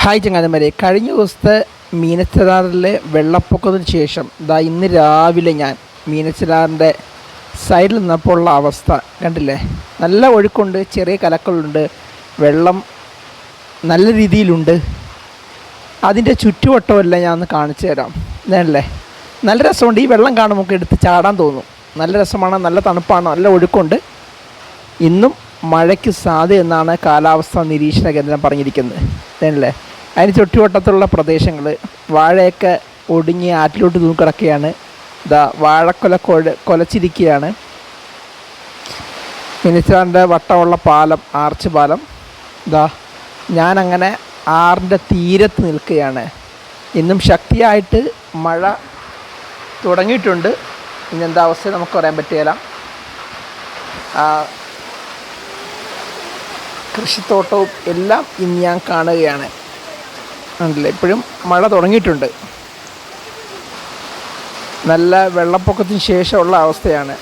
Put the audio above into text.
Hi ചങ്ങാതിമാരെ, കഴിഞ്ഞ ദിവസത്തെ മീനച്ചിലാറിലെ വെള്ളപ്പൊക്കത്തിന് ശേഷം ഇന്ന് രാവിലെ ഞാൻ മീനച്ചിലാറിൻ്റെ സൈഡിൽ നിന്നപ്പോൾ ഉള്ള അവസ്ഥ കണ്ടില്ലേ. നല്ല ഒഴുക്കുണ്ട്, ചെറിയ കലക്കളുണ്ട്, വെള്ളം നല്ല രീതിയിലുണ്ട്. അതിൻ്റെ ചുറ്റുവട്ടമെല്ലാം ഞാൻ ഒന്ന് കാണിച്ചു തരാം. ഇതല്ലേ, നല്ല രസമുണ്ട്. ഈ വെള്ളം കാണുമ്പോൾ നമുക്ക് എടുത്ത് ചാടാൻ തോന്നും. നല്ല രസമാണ്, നല്ല തണുപ്പാണ്, നല്ല ഒഴുക്കുണ്ട്. ഇന്നും മഴയ്ക്ക് സാധ്യത എന്നാണ് കാലാവസ്ഥാ നിരീക്ഷണ കേന്ദ്രം പറഞ്ഞിരിക്കുന്നത്. ഇതല്ലേ, അതിന് ചുറ്റുവട്ടത്തുള്ള പ്രദേശങ്ങൾ വാഴയൊക്കെ ഒടിഞ്ഞ് ആറ്റിലോട്ട് തൂക്കിടക്കുകയാണ്. വാഴക്കൊല കൊലച്ചിരിക്കുകയാണ്. മീനച്ചിലാറിൻ്റെ വട്ടമുള്ള പാലം, ആർച്ച് പാലം. ഞാനങ്ങനെ ആറിൻ്റെ തീരത്ത് നിൽക്കുകയാണ്. ഇന്നും ശക്തിയായിട്ട് മഴ തുടങ്ങിയിട്ടുണ്ട്. ഇന്നെന്താ അവസ്ഥ നമുക്ക് പറയാൻ പറ്റുകയില്ല. കൃഷിത്തോട്ടവും എല്ലാം ഇന്ന് ഞാൻ കാണുകയാണ്. ഉണ്ടല്ലേ, ഇപ്പോഴും മഴ തുടങ്ങിയിട്ടുണ്ട്. നല്ല വെള്ളപ്പൊക്കത്തിന് ശേഷമുള്ള അവസ്ഥയാണ്.